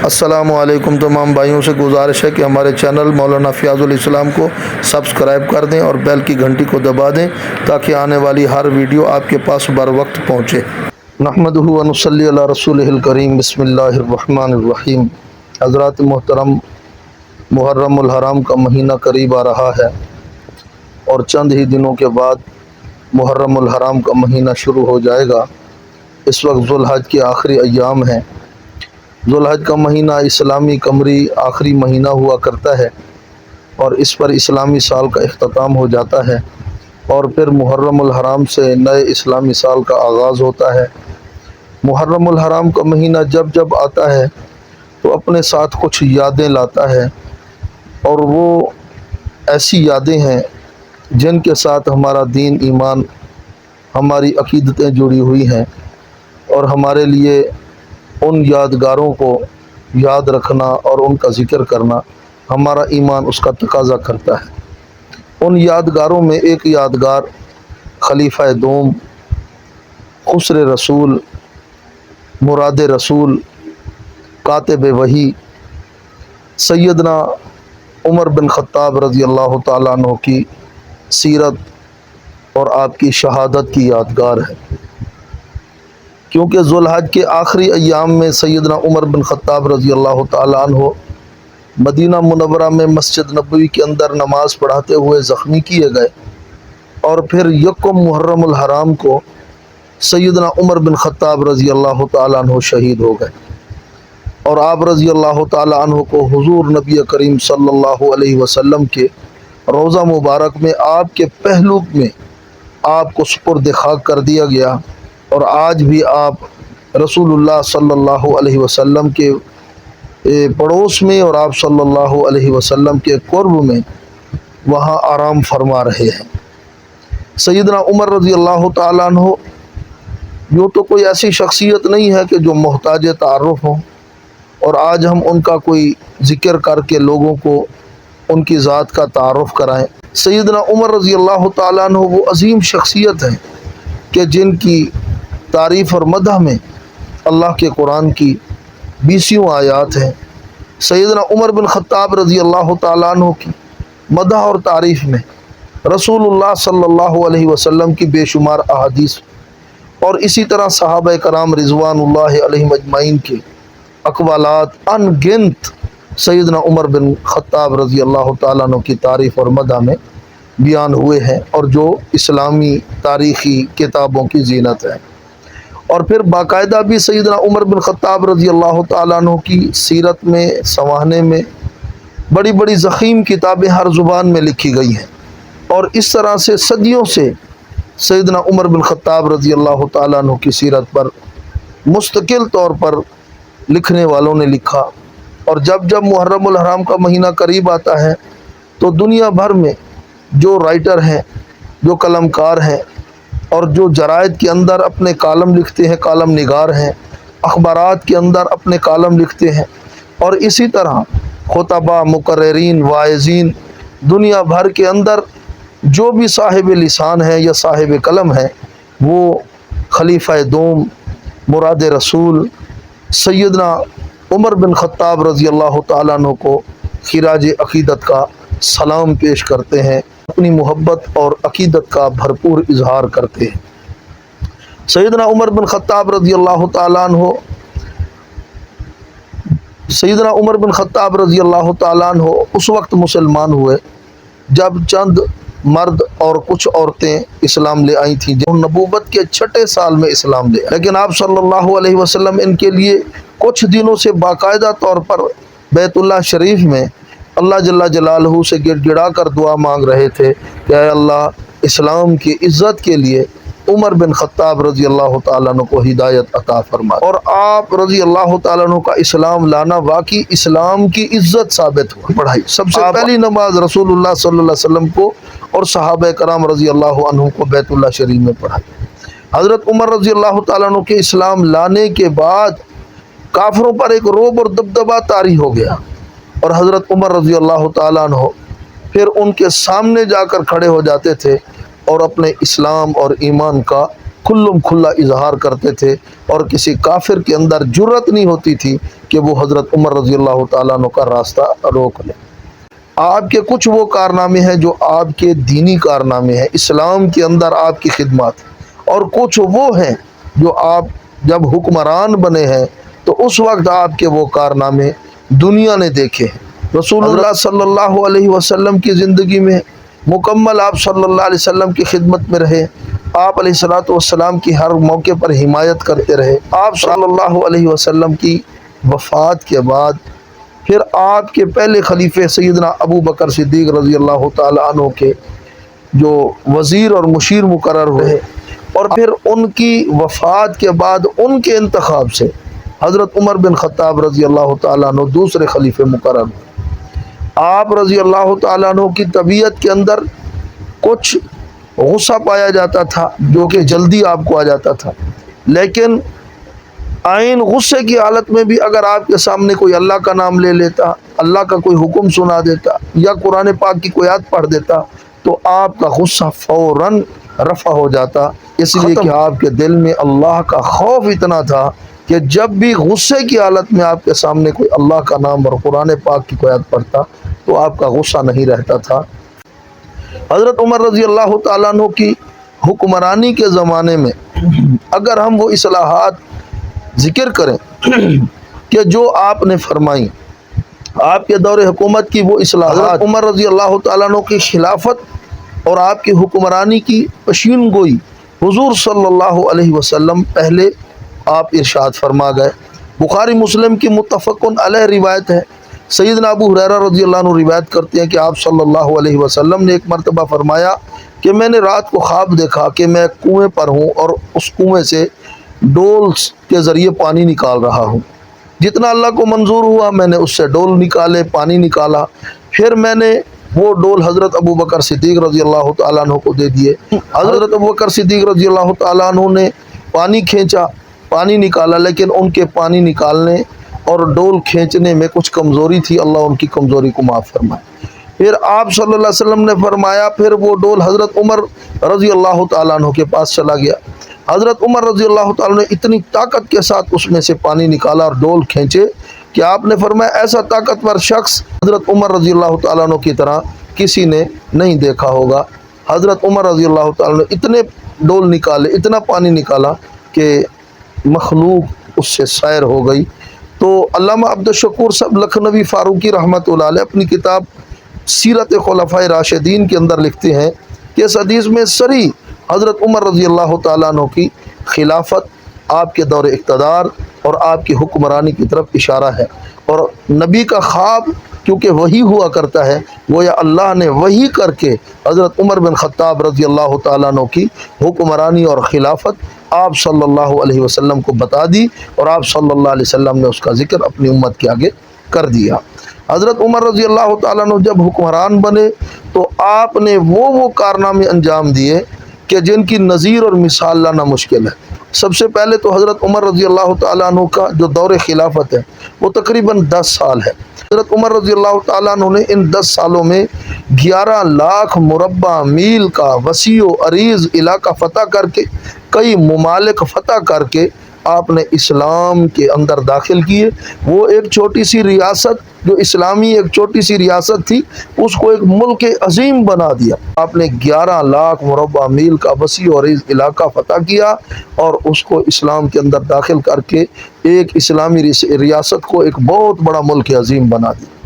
अस्सलामु अलैकुम। तमाम भाइयों से गुजारिश है कि हमारे चैनल मौलाना फ़ियाज़ुल इस्लाम को सब्सक्राइब कर दें और बेल की घंटी को दबा दें ताकि आने वाली हर वीडियो आपके पास बर वक्त पहुँचे। नहमदुहु व नुसल्ली अला रसूलिहिल करीम। बिस्मिल्लाहिर रहमानिर रहीम। हज़रात मोहतरम, मुहर्रमुल हराम का महीना करीब आ रहा है और चंद ही दिनों के बाद मुहर्रमुल हराम का महीना शुरू हो जाएगा। इस वक्त ज़ुल्हज के आखिरी अय्याम हैं। ज़ुल्हज का महीना इस्लामी कमरी आखिरी महीना हुआ करता है और इस पर इस्लामी साल का इख्तिताम हो जाता है और फिर मुहर्रमुल हराम से नए इस्लामी साल का आगाज़ होता है। मुहर्रमुल हराम का महीना जब जब आता है तो अपने साथ कुछ यादें लाता है और वो ऐसी यादें हैं जिनके साथ हमारा दीन ईमान, हमारी अकीदतें जुड़ी हुई हैं और हमारे लिए उन यादगारों को याद रखना और उनका ज़िक्र करना हमारा ईमान उसका तकाज़ा करता है। उन यादगारों में एक यादगार खलीफा दोम, खुसरे रसूल, मुराद रसूल, कातिब वही सैयदना उमर बिन ख़त्ताब रज़ी अल्लाह ताला अन्हु की सीरत और आपकी शहादत की यादगार है, क्योंकि ज़ुल्हज के आखिरी अय्याम में सैयदना उमर बिन ख़त्ताब रज़ी अल्लाह ताला अन्हु मदीना मुनव्वरा में मस्जिद नबवी के अंदर नमाज पढ़ाते हुए ज़ख्मी किए गए और फिर यकम मुहर्रमुल हराम को सैयदना उमर बिन ख़त्ताब रज़ी अल्लाह ताला अन्हु शहीद हो गए और आप रज़ी अल्लाह ताला अन्हु को हुज़ूर नबी करीम सल्लल्लाहु अलैहि वसल्लम के रोज़ा मुबारक में आपके पहलू में आपको सुपुर्द खाक कर दिया गया और आज भी आप रसूलुल्लाह सल्लल्लाहु अलैहि वसल्लम के पड़ोस में और आप सल्लल्लाहु अलैहि वसल्लम के कुर्ब में वहाँ आराम फरमा रहे हैं। सैयदना उमर रज़ी अल्लाह ताला अन्हु यूँ तो कोई ऐसी शख्सियत नहीं है कि जो मोहताज तारुफ़ हो और आज हम उनका कोई ज़िक्र करके लोगों को उनकी ज़ात का तारुफ़ कराएं। सैयदना उमर रज़ी अल्लाह ताला अन्हु वो अज़ीम शख्सियत हैं कि जिनकी तारीफ़ और मदह में अल्लाह के कुरान की 20 आयात हैं। सैयदना उमर बिन ख़त्ताब रज़ी अल्लाह ताला अन्हु की मदह और तारीफ़ में रसूलुल्लाह सल्लल्लाहु अलैहि वसल्लम की बेशुमार अहादीस और इसी तरह सहाबा कराम रिज़वानुल्लाहि अलैहिम अजमाइन के अक़वालात अनगिनत सैयदना उमर बिन ख़त्ताब रज़ी अल्लाह ताला अन्हु की तारीफ़ और मदह में बयान हुए हैं और जो इस्लामी तारीख़ी किताबों की ज़ीनत है। और फिर बाकायदा भी सैयदना उमर बिन ख़त्ताब रज़ी अल्लाह ताला अन्हु की सीरत में संवारने में बड़ी बड़ी ज़ख़ीम किताबें हर ज़ुबान में लिखी गई हैं और इस तरह से सदियों से सैयदना उमर बिन ख़त्ताब रज़ी अल्लाह ताला अन्हु की सीरत पर मुस्तकिल तौर पर लिखने वालों ने लिखा और जब जब मुहर्रमुल हराम का महीना करीब आता है तो दुनिया भर में जो राइटर हैं, जो कलमकार हैं और जो जरायद के अंदर अपने कालम लिखते हैं, कालम निगार हैं, अखबारात के अंदर अपने कालम लिखते हैं और इसी तरह खुतबा, मुकर्रिरीन, वाइज़ीन दुनिया भर के अंदर जो भी साहिब लिसान है या साहिब कलम है वो खलीफा दोम, मुराद रसूल सैयदना उमर बिन ख़त्ताब रज़ी अल्लाह ताला अन्हु को खिराज अक़ीदत का सलाम पेश करते हैं, अपनी मोहब्बत और अक़ीदत का भरपूर इजहार करते हैं। सैयदना उमर बिन ख़त्ताब रज़ी अल्लाह ताला अन्हु सैयदना उमर बिन ख़त्ताब रज़ी अल्लाह ताला अन्हु उस वक्त मुसलमान हुए जब चंद मर्द और कुछ औरतें इस्लाम ले आई थीं, जो नबूवत के 6ठे साल में इस्लाम ले, लेकिन आप सल्लल्लाहु अलैहि वसल्लम इनके लिए कुछ दिनों से बाकायदा तौर पर बैतुल्लाह शरीफ में अल्लाह जल्ला जलालहू से गिड़गिड़ा कर दुआ मांग रहे थे कि अल्लाह इस्लाम की इज़्ज़त के लिए उमर बिन ख़त्ताब रज़ी अल्लाह ताला अन्हु को हिदायत अता फरमा। और आप रज़ी अल्लाह ताला अन्हु का इस्लाम लाना वाकई इस्लाम की इज़्ज़त साबित हुआ। पढ़ाई सबसे पहली नमाज रसूलुल्लाह सल्लल्लाहु अलैहि वसल्लम को और सहाबा कराम रज़ी अल्लाह अन्हुम को बैतुल्लाह शरीफ में पढ़ाई। हज़रत उमर रज़ी अल्लाह ताला अन्हु के इस्लाम लाने के बाद काफिरों पर एक रोब और दबदबा तारी हो गया और हज़रत उमर रज़ी अल्लाह ताला अन्हु फिर उनके सामने जाकर खड़े हो जाते थे और अपने इस्लाम और ईमान का खुल्लम खुल्ला इजहार करते थे और किसी काफिर के अंदर जुर्रत नहीं होती थी کہ وہ حضرت عمر رضی اللہ تعالیٰ عنہ کا راستہ روک لیں۔ آپ کے کچھ وہ کارنامے ہیں جو آپ کے دینی کارنامے ہیں، اسلام کے اندر آپ کی خدمات، اور کچھ وہ ہیں جو آپ جب حکمران بنے ہیں تو اس وقت آپ کے وہ کارنامے دنیا نے دیکھے ہیں۔ رسول اللہ صلی اللہ علیہ وسلم کی زندگی میں مکمل آپ صلی اللہ علیہ وسلم کی خدمت میں رہے، آپ علیہ الصلوۃ والسلام کی ہر موقع پر حمایت کرتے رہے۔ آپ صلی اللہ علیہ وسلم کی وفات کے بعد پھر آپ کے پہلے خلیفہ سیدنا ابو بکر صدیق رضی اللہ تعالیٰ عنہ کے جو وزیر اور مشیر مقرر ہوئے، اور پھر ان کی وفات کے بعد ان کے انتخاب سے حضرت عمر بن خطاب رضی اللہ تعالیٰ عنہ دوسرے خلیفہ مقرر ہوئے۔ آپ رضی اللہ تعالیٰ عنہ کی طبیعت کے اندر کچھ غصہ پایا جاتا تھا جو کہ جلدی آپ کو آ جاتا تھا، لیکن عین غصے کی حالت میں بھی اگر آپ کے سامنے کوئی اللہ کا نام لے لیتا، اللہ کا کوئی حکم سنا دیتا یا قرآن پاک کی کوئی آیت پڑھ دیتا تو آپ کا غصہ فوراً رفع ہو جاتا، اس لیے کہ آپ کے دل میں اللہ کا خوف اتنا تھا کہ جب بھی غصے کی حالت میں آپ کے سامنے کوئی اللہ کا نام اور قرآن پاک کی کوئی آیت پڑھتا تو آپ کا غصہ نہیں رہتا تھا۔ حضرت عمر رضی اللہ تعالیٰ عنہ کی حکمرانی کے زمانے میں اگر ہم وہ اصلاحات ذکر کریں کہ جو آپ نے فرمائی، آپ کے دور حکومت کی وہ اصلاحات، عمر رضی اللہ تعالیٰ عنہ کی خلافت اور آپ کی حکمرانی کی پشین گوئی حضور صلی اللہ علیہ وسلم پہلے آپ ارشاد فرما گئے۔ بخاری مسلم کی متفقن علیہ روایت ہے، سیدنا ابو ہریرہ رضی اللہ عنہ روایت کرتے ہیں کہ آپ صلی اللہ علیہ وسلم نے ایک مرتبہ فرمایا کہ میں نے رات کو خواب دیکھا کہ میں کنویں پر ہوں اور اس کنویں سے ڈول کے ذریعے پانی نکال رہا ہوں، جتنا اللہ کو منظور ہوا میں نے اس سے ڈول نکالے، پانی نکالا، پھر میں نے وہ ڈول حضرت ابو بکر صدیق رضی اللہ تعالیٰ عنہ کو دے دیے۔ حضرت ابو بکر صدیق رضی اللہ تعالیٰ عنہ نے پانی کھینچا، پانی نکالا، لیکن ان کے پانی نکالنے اور ڈول کھینچنے میں کچھ کمزوری تھی، اللہ ان کی کمزوری کو معاف فرمائے۔ پھر آپ صلی اللہ علیہ وسلم نے فرمایا، پھر وہ ڈول حضرت عمر رضی اللہ تعالیٰ عنہ کے پاس چلا گیا۔ حضرت عمر رضی اللہ تعالیٰ نے اتنی طاقت کے ساتھ اس میں سے پانی نکالا اور ڈول کھینچے کہ آپ نے فرمایا ایسا طاقتور شخص حضرت عمر رضی اللہ تعالیٰ عنہ کی طرح کسی نے نہیں دیکھا ہوگا۔ حضرت عمر رضی اللہ تعالیٰ نے اتنے ڈول نکالے، اتنا پانی نکالا کہ مخلوق اس سے سیر ہو گئی۔ تو علامہ عبدالشکور صاحب لکھنوی فاروقی رحمۃ اللہ علیہ اپنی کتاب سیرت خلفائے راشدین کے اندر لکھتے ہیں کہ اس حدیث میں صریح حضرت عمر رضی اللہ تعالیٰ عنہ کی خلافت، آپ کے دور اقتدار اور آپ کی حکمرانی کی طرف اشارہ ہے، اور نبی کا خواب کیونکہ وہی ہوا کرتا ہے، گویا اللہ نے وہی کر کے حضرت عمر بن خطاب رضی اللہ تعالیٰ عنہ کی حکمرانی اور خلافت آپ صلی اللہ علیہ وسلم کو بتا دی، اور آپ صلی اللہ علیہ وسلم نے اس کا ذکر اپنی امت کے آگے کر دیا۔ حضرت عمر رضی اللہ تعالیٰ عنہ جب حکمران بنے تو آپ نے وہ کارنامے انجام دیے کہ جن کی نظیر اور مثال لانا مشکل ہے۔ سب سے پہلے تو حضرت عمر رضی اللہ تعالیٰ عنہ کا جو دور خلافت ہے وہ تقریباً 10 سال ہے۔ حضرت عمر رضی اللہ تعالیٰ عنہ نے ان 10 سالوں میں 11 لاکھ مربع میل کا وسیع و عریض علاقہ فتح کر کے، کئی ممالک فتح کر کے آپ نے اسلام کے اندر داخل کیے۔ وہ ایک چھوٹی سی ریاست جو اسلامی ایک چھوٹی سی ریاست تھی، اس کو ایک ملک عظیم بنا دیا۔ آپ نے 11 لاکھ مربع میل کا وسیع و عریض علاقہ فتح کیا اور اس کو اسلام کے اندر داخل کر کے ایک اسلامی ریاست کو ایک بہت بڑا ملک عظیم بنا دیا۔